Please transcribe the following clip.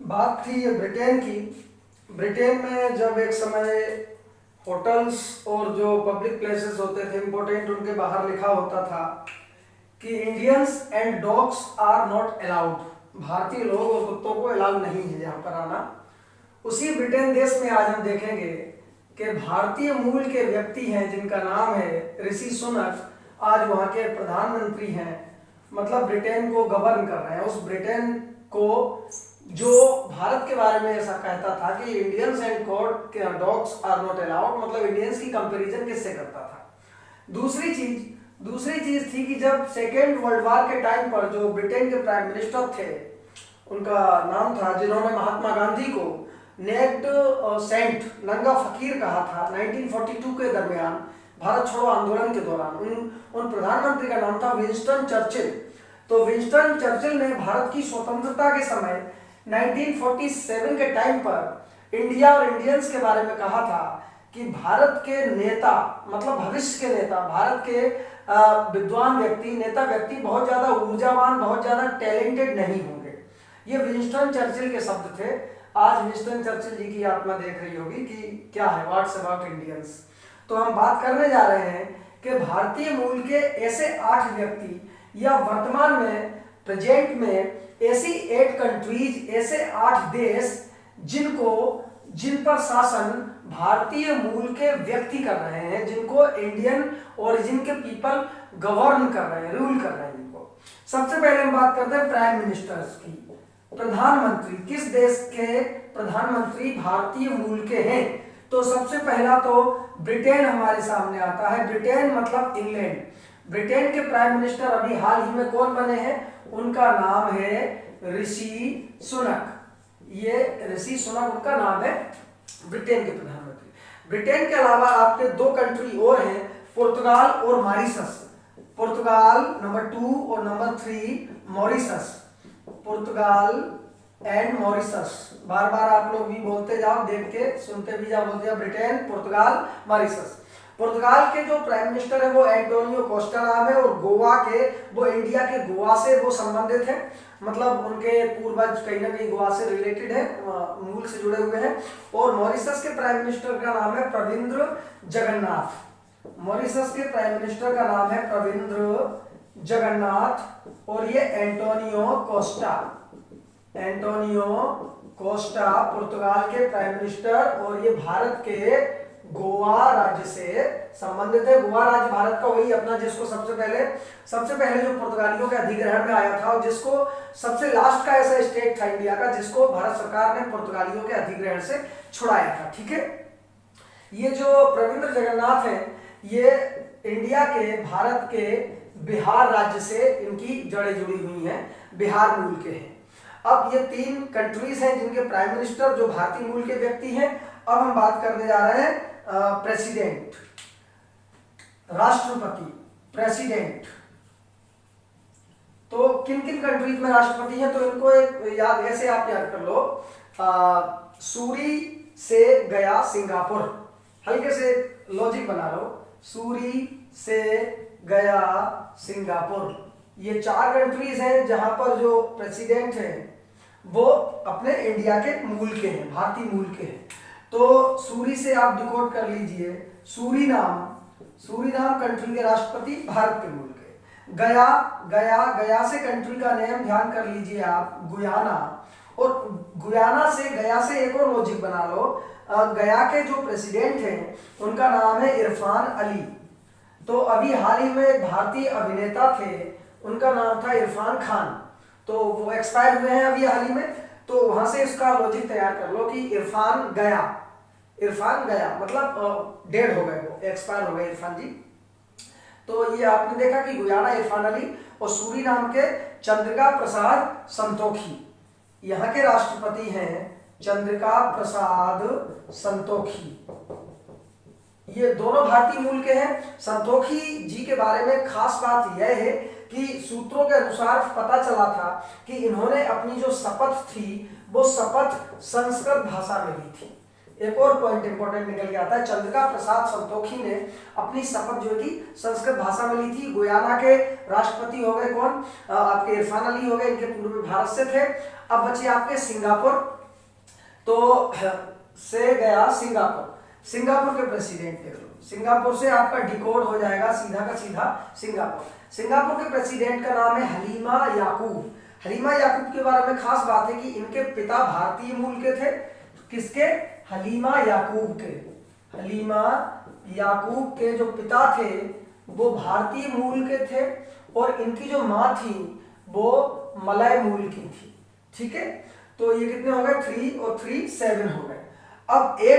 बात थी ये ब्रिटेन की। ब्रिटेन में जब एक समय होटल्स और जो पब्लिक प्लेसेस होते थे इम्पोर्टेंट, उनके बाहर लिखा होता था कि Indians and dogs are not allowed, भारतीय लोग और कुत्तों को अलाउ नहीं है यहाँ पर आना। उसी ब्रिटेन देश में आज हम देखेंगे कि भारतीय मूल के व्यक्ति हैं जिनका नाम है ऋषि सुनक, आज वहाँ के प्रधानमंत्री हैं, मतलब ब्रिटेन को गवर्न कर रहे हैं। उस ब्रिटेन को जो भारत के बारे में ऐसा कहता था कि Indians and dogs are not allowed, मतलब इंडियंस की कंपैरिजन किससे करता था। दूसरी चीज थी कि जब सेकेंड वर्ल्ड वॉर के टाइम पर जो ब्रिटेन के प्राइम मिनिस्टर थे, उनका नाम था, जिन्होंने महात्मा गांधी को नेक्ड सेंट, नंगा फकीर कहा था 1942 के दरमियान भारत छोड़ो आंदोलन के दौरान, उन प्रधानमंत्री का नाम था विंस्टन चर्चिल। तो विंस्टन चर्चिल ने भारत की स्वतंत्रता के समय 1947 के टाइम पर इंडिया और इंडियंस के बारे में कहा था कि भारत के नेता, मतलब भविष्य के नेता, भारत के विद्वान व्यक्ति, नेता व्यक्ति बहुत ज्यादा ऊर्जावान, बहुत ज्यादा टैलेंटेड नहीं होंगे। ये विंस्टन चर्चिल के शब्द थे। आज विंस्टन चर्चिल जी की आत्मा देख रही होगी कि क्या है व्हाट्स अबाउट इंडियंस। तो हम बात करने जा रहे हैं कि भारतीय मूल के ऐसे 8 व्यक्ति या वर्तमान में प्रेजेंट में ऐसी 8 कंट्रीज, ऐसे 8 देश जिन पर शासन भारतीय मूल के व्यक्ति कर रहे हैं, जिनको इंडियन ओरिजिन के पीपल गवर्न कर रहे हैं, रूल कर रहे हैं जिनको। सबसे पहले हम बात करते हैं प्राइम मिनिस्टर्स की। प्रधानमंत्री, किस देश के प्रधानमंत्री भारतीय मूल के हैं? तो सबसे पहला तो ब्रिटेन हमारे सामने आता है। ब्रिटेन मतलब इंग्लैंड। ब्रिटेन के प्राइम मिनिस्टर अभी हाल ही में कौन बने हैं? उनका नाम है ऋषि सुनक। ये ऋषि सुनक उनका नाम है, ब्रिटेन के प्रधानमंत्री। ब्रिटेन के अलावा आपके 2 कंट्री और हैं, पुर्तगाल और मॉरिशस। पुर्तगाल नंबर 2 और नंबर 3 मॉरिशस। पुर्तगाल एंड मॉरिशस, बार बार आप लोग भी बोलते जाओ, देख के सुनते भी जाओ, बोलते जाओ ब्रिटेन, पुर्तगाल, मॉरिशस। पुर्तगाल के जो प्राइम मिनिस्टर है वो एंटोनियो कोस्टा नाम है, और गोवा के, वो इंडिया के गोवा से वो संबंधित है, मतलब उनके पूर्वज कहीं ना कहीं गोवा से रिलेटेड है, मूल से जुड़े हुए हैं। और मॉरिशस के प्राइम मिनिस्टर का नाम है प्रविंद्र जगन्नाथ। मॉरिशस के प्राइम मिनिस्टर का नाम है प्रविंद्र जगन्नाथ, और ये एंटोनियो कोस्टा पुर्तगाल के प्राइम मिनिस्टर, और ये भारत के गोवा राज्य से संबंधित है। गोवा राज्य भारत का वही अपना, जिसको सबसे पहले जो पुर्तगालियों के अधिग्रहण में आया था, और जिसको सबसे लास्ट का ऐसा स्टेट था इंडिया का जिसको भारत सरकार ने पुर्तगालियों के अधिग्रहण से छुड़ाया था। ठीक है, ये जो प्रविंद्र जगन्नाथ है, ये इंडिया के, भारत के बिहार राज्य से इनकी जड़ें जुड़ी हुई हैं, बिहार मूल के हैं। अब ये 3 कंट्रीज हैं जिनके प्राइम मिनिस्टर जो भारतीय मूल के व्यक्ति हैं। अब हम बात करने जा रहे हैं प्रेसिडेंट, राष्ट्रपति, प्रेसिडेंट। तो किन किन कंट्रीज में राष्ट्रपति हैं? तो इनको एक ऐसे आप याद कर लो, सूरी से गया सिंगापुर, हल्के से लॉजिक बना लो, सूरी से गया सिंगापुर। ये 4 कंट्रीज हैं जहां पर जो प्रेसिडेंट हैं वो अपने इंडिया के मूल के हैं, भारतीय मूल के हैं। तो सूरी से आप डिकोड कर लीजिए, सूरीनाम कंट्री के राष्ट्रपति भारत के मूल के। गया से कंट्री का नेम ध्यान कर लीजिए आप, गुयाना। और गुयाना से, गया से एक और लॉजिक बना लो, गया के जो प्रेसिडेंट हैं उनका नाम है इरफान अली। तो अभी हाल ही में एक भारतीय अभिनेता थे, उनका नाम था इरफान खान, तो वो एक्सपायर हुए हैं अभी हाल ही में। तो वहां से इसका लॉजिक तैयार कर लो कि इरफान गया मतलब डेड हो गए, वो एक्सपायर हो गए इरफान जी। तो ये आपने देखा कि गुयाना इरफान अली, और सूरीनाम के चंद्रिका प्रसाद संतोखी, यहाँ के राष्ट्रपति हैं चंद्रिका प्रसाद संतोखी। ये दोनों भारतीय मूल के हैं। संतोखी जी के बारे में खास बात यह है कि सूत्रों के अनुसार पता चला था कि इन्होंने अपनी जो शपथ थी वो शपथ संस्कृत भाषा में ली थी। एक और पॉइंट इंपॉर्टेंट निकल के आता है, चंद्रिका प्रसाद संतोखी ने अपनी शपथ जो थी संस्कृत भाषा में ली थी। गुयाना के राष्ट्रपति हो गए कौन? आपके इरफान अली हो गए, इनके पूर्व भारत से थे। अब बचे आपके सिंगापुर, तो से गया सिंगापुर। सिंगापुर के प्रेसिडेंट देख लो, सिंगापुर से आपका डिकोड हो जाएगा सीधा का सीधा सिंगापुर। सिंगापुर के प्रेसिडेंट का नाम है हलीमा याकूब। हलीमा याकूब के बारे में खास बात है कि इनके पिता भारतीय मूल के थे। किसके? हलीमा याकूब के। हलीमा याकूब के जो पिता थे वो भारतीय मूल के थे और इनकी जो माँ थी वो मलय मूल की थी। ठीक है, तो ये कितने हो गए? 3 और 3 7 हो गए। अब एक